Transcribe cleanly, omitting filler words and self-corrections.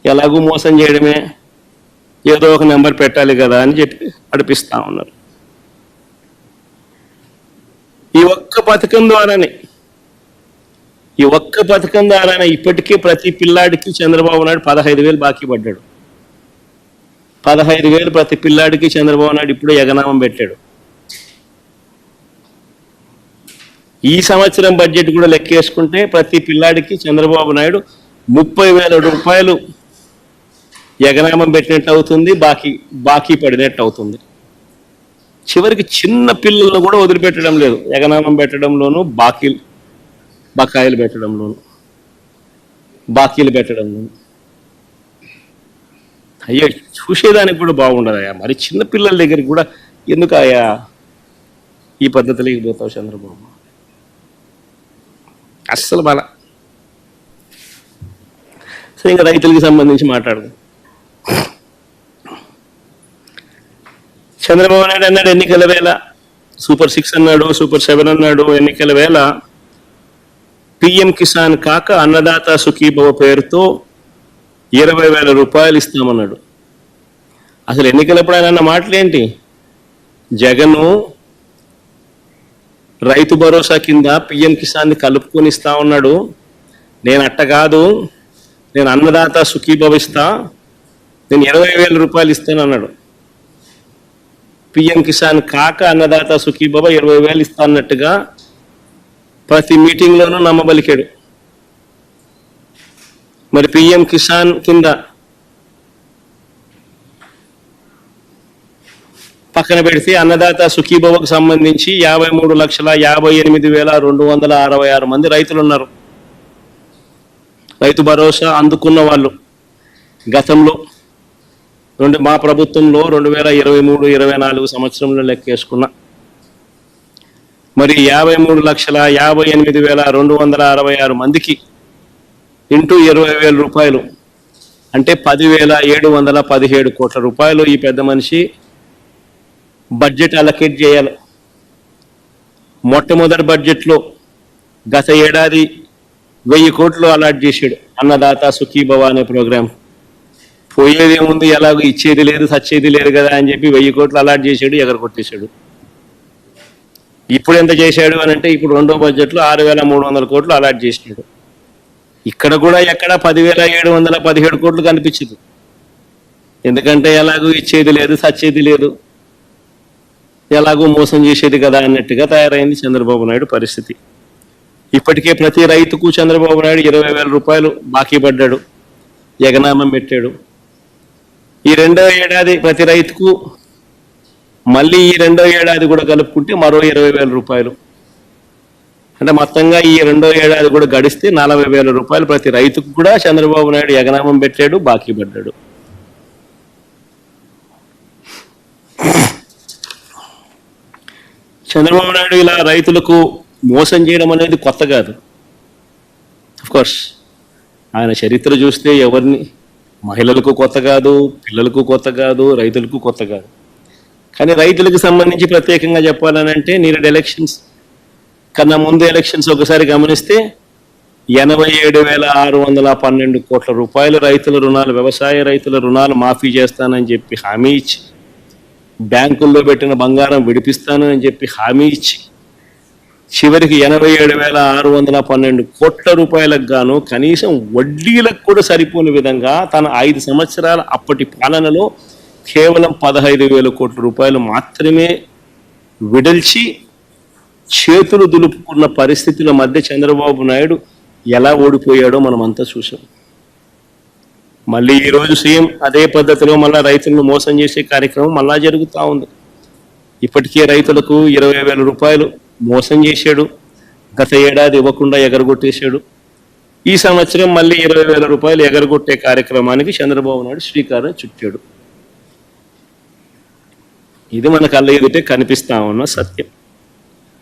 ఎలాగూ మోసం చేయడమే, ఏదో ఒక నెంబర్ పెట్టాలి కదా అని చెప్పి నడిపిస్తా ఉన్నారు. ఈ ఒక్క పథకం ద్వారానే ఇప్పటికే ప్రతి పిల్లాడికి చంద్రబాబు నాయుడు 15,000 బాకీ పడ్డాడు. 15,000 ప్రతి పిల్లాడికి చంద్రబాబు నాయుడు ఇప్పుడే ఎగనామం పెట్టాడు. ఈ సంవత్సరం బడ్జెట్ కూడా లెక్కేసుకుంటే ప్రతి పిల్లాడికి చంద్రబాబు నాయుడు 30,000 రూపాయలు ఎగనామం పెట్టినట్టు అవుతుంది, బాకీ పడినట్టు అవుతుంది. చివరికి చిన్న పిల్లలను కూడా వదిలిపెట్టడం లేదు, ఎగనామం పెట్టడంలోనూ బకాయిలు పెట్టడంలోనూ. అయ్యో, చూసేదానికి కూడా బాగుండదయ్యా. మరి చిన్న పిల్లల దగ్గరికి కూడా ఎందుకు అయ్యా ఈ పద్ధతిలోకి పోతావు చంద్రబాబు? అస్సలు బాల. సరే, ఇంకా రైతులకి సంబంధించి మాట్లాడదాం. చంద్రబాబు నాయుడు అన్నాడు ఎన్నికల వేళ సూపర్ 6 అన్నాడు, సూపర్ 7 అన్నాడు. ఎన్నికల వేళ పిఎం కిసాన్ కాక అన్నదాత సుఖీభవ పేరుతో 20,000 రూపాయలు ఇస్తామన్నాడు. అసలు ఎన్నికలప్పుడు ఆయన అన్న మాటలేంటి? జగను రైతు భరోసా కింద పిఎం కిసాన్ని కలుపుకొని ఇస్తా ఉన్నాడు. నేను అట్ట కాదు, నేను అన్నదాత సుఖీభవ ఇస్తా, నేను 20,000 రూపాయలు ఇస్తాను అన్నాడు. పిఎం కిసాన్ కాక అన్నదాత సుఖీభవ 20,000 ఇస్తా అన్నట్టుగా ప్రతి మీటింగ్లోనూ నమ్మబలికాడు. మరి పిఎం కిసాన్ కింద పక్కన పెడితే అన్నదాత సుఖీభవకు సంబంధించి 53,58,266 మంది రైతులు ఉన్నారు. రైతు భరోసా అందుకున్న వాళ్ళు గతంలో మా ప్రభుత్వంలో 2023-24 సంవత్సరంలో లెక్కేసుకున్న మరి 53,58,266 మందికి ఇంటూ 20,000 రూపాయలు అంటే 10,717 కోట్ల రూపాయలు ఈ పెద్ద మనిషి బడ్జెట్ అలొకేట్ చేయాలి. మొట్టమొదటి బడ్జెట్లో గత ఏడాది 1,000 కోట్లు అలాట్ చేశాడు అన్నదాత సుఖీభవ అనే ప్రోగ్రాం. పోయేదేముంది, ఎలాగో ఇచ్చేది లేదు, సచ్చేది లేదు కదా అని చెప్పి 1,000 కోట్లు అలాట్ చేశాడు, ఎగరగొట్టేశాడు. ఇప్పుడు ఎంత చేశాడు అని అంటే ఇప్పుడు రెండో బడ్జెట్లో 6,300 కోట్లు అలాట్ చేసినాడు. ఇక్కడ కూడా ఎక్కడ 10,717 కోట్లు కనిపించదు. ఎందుకంటే ఎలాగో ఇచ్చేది లేదు, సచ్చేది లేదు, ఎలాగో మోసం చేసేది కదా అన్నట్టుగా తయారైంది చంద్రబాబు నాయుడు పరిస్థితి. ఇప్పటికే ప్రతి రైతుకు చంద్రబాబు నాయుడు 20,000 రూపాయలు బాకీ పడ్డాడు, ఎగనామం పెట్టాడు. ఈ రెండో ఏడాది ప్రతి రైతుకు మళ్ళీ ఈ రెండో ఏడాది కూడా కలుపుకుంటే మరో 20,000 రూపాయలు. అంటే మొత్తంగా ఈ రెండో ఏడాది కూడా గడిస్తే 40,000 రూపాయలు ప్రతి రైతుకు కూడా చంద్రబాబు నాయుడు ఎగనామం పెట్టాడు, బాకీ పడ్డాడు. చంద్రబాబు నాయుడు ఇలా రైతులకు మోసం చేయడం అనేది కొత్త కాదు. కోర్స్ ఆయన చరిత్ర చూస్తే ఎవరిని, మహిళలకు కొత్త కాదు, పిల్లలకు కొత్త కాదు, రైతులకు కొత్త కాదు. కానీ రైతులకు సంబంధించి ప్రత్యేకంగా చెప్పాలని అంటే నీరు ఎలక్షన్స్ కన్నా ముందు ఎలక్షన్స్ ఒకసారి గమనిస్తే 87,612 కోట్ల రూపాయలు రైతుల రుణాలు, వ్యవసాయ రైతుల రుణాలు మాఫీ చేస్తానని చెప్పి హామీ ఇచ్చి, బ్యాంకుల్లో పెట్టిన బంగారం విడిపిస్తాను అని చెప్పి హామీ ఇచ్చి, చివరికి 87,612 కోట్ల రూపాయలకు గాను కనీసం వడ్డీలకు కూడా సరిపోని విధంగా తన 5 సంవత్సరాల అప్పటి పాలనలో కేవలం 15,000 కోట్ల రూపాయలు మాత్రమే విడల్చి చేతులు దులుపుకున్న పరిస్థితుల మధ్య చంద్రబాబు నాయుడు ఎలా ఓడిపోయాడో మనమంతా చూసాం. మళ్ళీ ఈరోజు సీఎం అదే పద్ధతిలో మళ్ళీ రైతులను మోసం చేసే కార్యక్రమం మళ్ళా జరుగుతూ ఉంది. ఇప్పటికే రైతులకు 20,000 రూపాయలు మోసం చేశాడు, గత ఏడాది ఇవ్వకుండా ఎగరగొట్టేశాడు. ఈ సంవత్సరం మళ్ళీ 20,000 రూపాయలు ఎగరగొట్టే కార్యక్రమానికి చంద్రబాబు నాయుడు శ్రీకారం చుట్టాడు. ఇది మన కళ్ళ ఎదుటే కనిపిస్తా ఉన్న సత్యం.